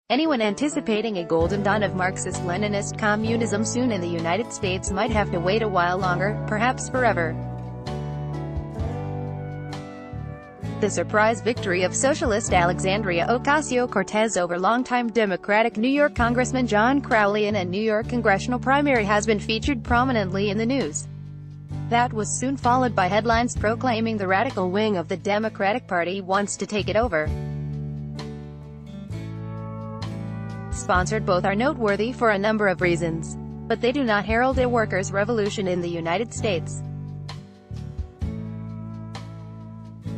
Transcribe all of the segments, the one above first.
Anyone anticipating a golden dawn of Marxist-Leninist communism soon in the United States might have to wait a while longer, perhaps forever. The surprise victory of socialist Alexandria Ocasio-Cortez over longtime Democratic New York Congressman John Crowley in a New York congressional primary has been featured prominently in the news. That was soon followed by headlines proclaiming the radical wing of the Democratic Party wants to take it over. Sponsored both are noteworthy for a number of reasons, but they do not herald a workers' revolution in the United States.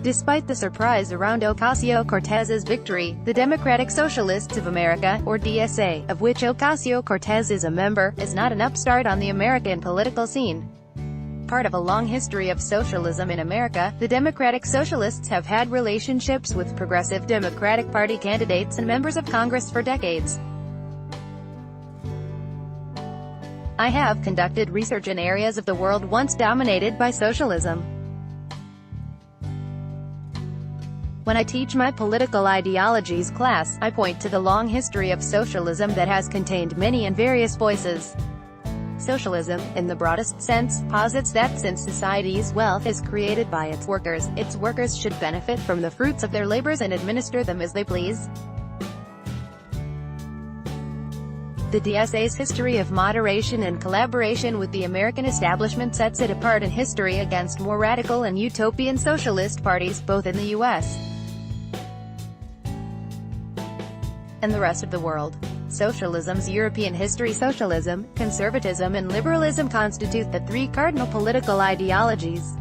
Despite the surprise around Ocasio-Cortez's victory, the Democratic Socialists of America, or DSA, of which Ocasio-Cortez is a member, is not an upstart on the American political scene. Part of a long history of socialism in America, the Democratic Socialists have had relationships with progressive Democratic Party candidates and members of Congress for decades. I have conducted research in areas of the world once dominated by socialism. When I teach my political ideologies class, I point to the long history of socialism that has contained many and various voices. Socialism, in the broadest sense, posits that since society's wealth is created by its workers should benefit from the fruits of their labors and administer them as they please. The DSA's history of moderation and collaboration with the American establishment sets it apart in history against more radical and utopian socialist parties, both in the U.S. and the rest of the world. Socialism's European history. Socialism, conservatism and liberalism constitute the three cardinal political ideologies.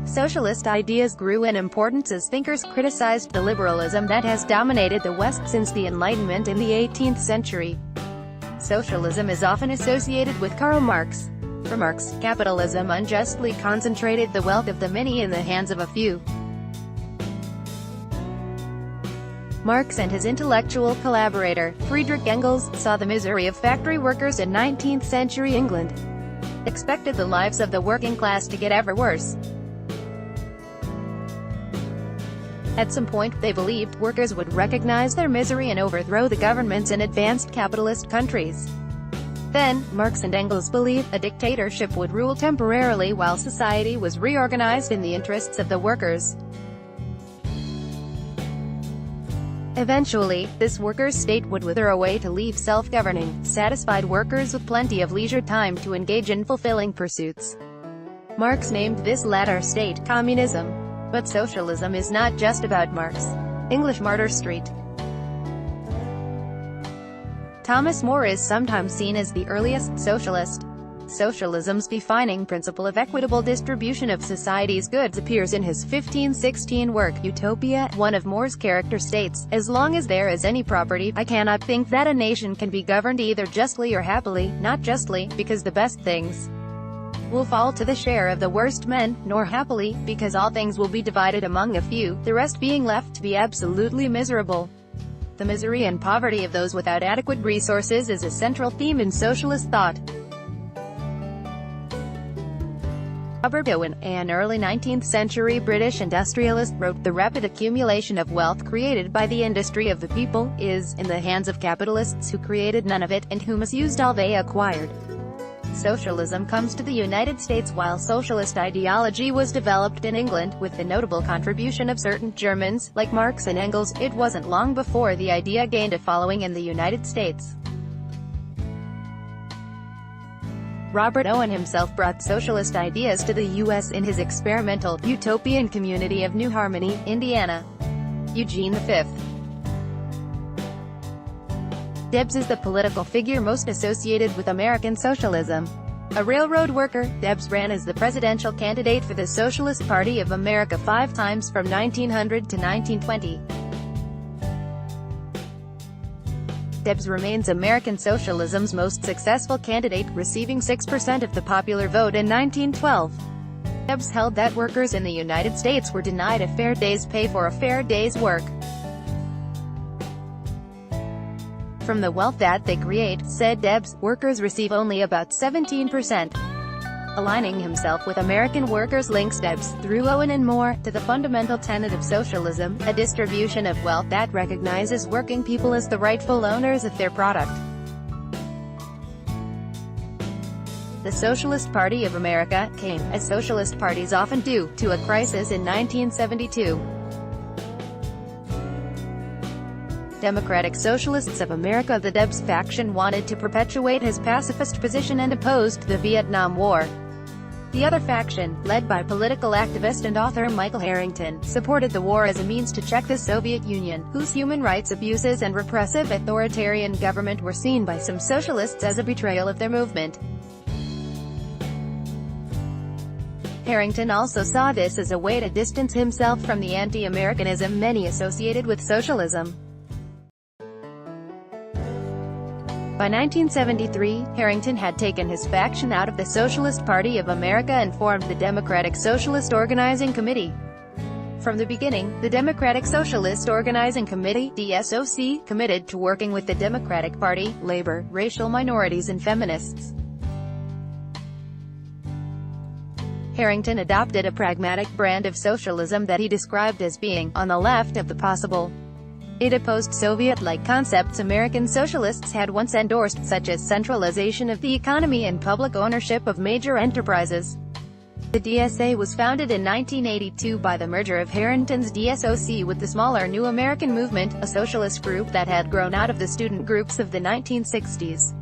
Socialist ideas grew in importance as thinkers criticized the liberalism that has dominated the West since the Enlightenment in the 18th century. Socialism is often associated with Karl Marx. For Marx, capitalism unjustly concentrated the wealth of the many in the hands of a few. Marx and his intellectual collaborator, Friedrich Engels, saw the misery of factory workers in 19th-century England. Expected the lives of the working class to get ever worse. At some point, they believed workers would recognize their misery and overthrow the governments in advanced capitalist countries. Then, Marx and Engels believed a dictatorship would rule temporarily while society was reorganized in the interests of the workers. Eventually, this workers' state would wither away to leave self-governing, satisfied workers with plenty of leisure time to engage in fulfilling pursuits. Marx named this latter state communism. But socialism is not just about Marx. English Martyr Street. Thomas More is sometimes seen as the earliest socialist. Socialism's defining principle of equitable distribution of society's goods appears in his 1516 work, Utopia. One of More's character states, "As long as there is any property, I cannot think that a nation can be governed either justly or happily, not justly, because the best things will fall to the share of the worst men, nor happily, because all things will be divided among a few, the rest being left to be absolutely miserable." The misery and poverty of those without adequate resources is a central theme in socialist thought. Robert Owen, an early 19th-century British industrialist, wrote, "The rapid accumulation of wealth created by the industry of the people is in the hands of capitalists who created none of it, and who misused all they acquired." Socialism comes to the United States while socialist ideology was developed in England, with the notable contribution of certain Germans, like Marx and Engels. It wasn't long before the idea gained a following in the United States. Robert Owen himself brought socialist ideas to the U.S. in his experimental, utopian community of New Harmony, Indiana. Eugene V. Debs is the political figure most associated with American socialism. A railroad worker, Debs ran as the presidential candidate for the Socialist Party of America 5 times from 1900 to 1920. Debs remains American socialism's most successful candidate, receiving 6% of the popular vote in 1912. Debs held that workers in the United States were denied a fair day's pay for a fair day's work. From the wealth that they create, said Debs, workers receive only about 17%. aligning himself with American workers links Debs, through Owen and Moore, to the fundamental tenet of socialism, a distribution of wealth that recognizes working people as the rightful owners of their product. The Socialist Party of America came, as socialist parties often do, to a crisis in 1972. Democratic Socialists of America, the Debs faction, wanted to perpetuate his pacifist position and opposed the Vietnam War. The other faction, led by political activist and author Michael Harrington, supported the war as a means to check the Soviet Union, whose human rights abuses and repressive authoritarian government were seen by some socialists as a betrayal of their movement. Harrington also saw this as a way to distance himself from the anti-Americanism many associated with socialism. By 1973, Harrington had taken his faction out of the Socialist Party of America and formed the Democratic Socialist Organizing Committee. From the beginning, the Democratic Socialist Organizing Committee (DSOC) committed to working with the Democratic Party, labor, racial minorities and feminists. Harrington adopted a pragmatic brand of socialism that he described as being on the left of the possible. It opposed Soviet-like concepts American socialists had once endorsed, such as centralization of the economy and public ownership of major enterprises. The DSA was founded in 1982 by the merger of Harrington's DSOC with the smaller New American Movement, a socialist group that had grown out of the student groups of the 1960s.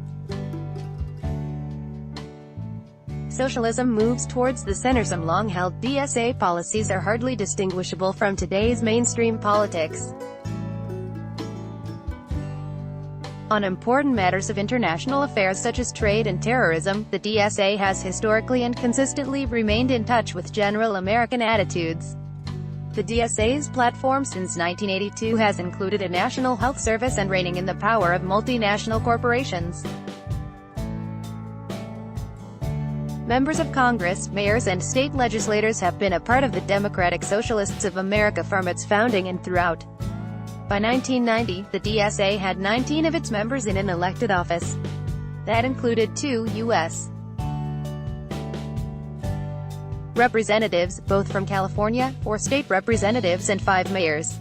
Socialism moves towards the center. Some long-held DSA policies are hardly distinguishable from today's mainstream politics. On important matters of international affairs such as trade and terrorism, the DSA has historically and consistently remained in touch with general American attitudes. The DSA's platform since 1982 has included a national health service and reining in the power of multinational corporations. Members of Congress, mayors and state legislators have been a part of the Democratic Socialists of America from its founding and throughout. By 1990, the DSA had 19 of its members in an elected office. That included 2 U.S. representatives, both from California, 4 state representatives and 5 mayors.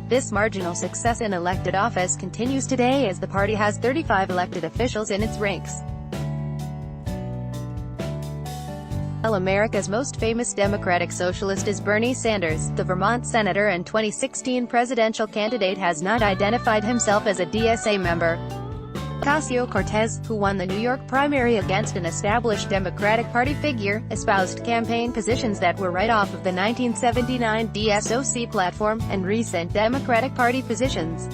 This marginal success in elected office continues today as the party has 35 elected officials in its ranks. America's most famous Democratic socialist is Bernie Sanders. The Vermont senator and 2016 presidential candidate has not identified himself as a DSA member. Ocasio-Cortez, who won the New York primary against an established Democratic Party figure, espoused campaign positions that were right off of the 1979 DSOC platform, and recent Democratic Party positions.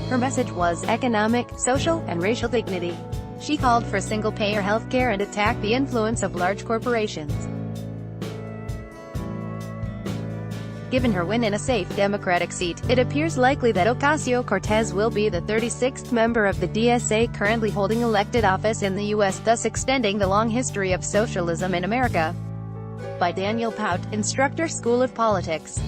Her message was economic, social, and racial dignity. She called for single-payer health care and attacked the influence of large corporations. Given her win in a safe Democratic seat, it appears likely that Ocasio-Cortez will be the 36th member of the DSA currently holding elected office in the U.S., thus extending the long history of socialism in America. By Daniel Pout, Instructor, School of Politics.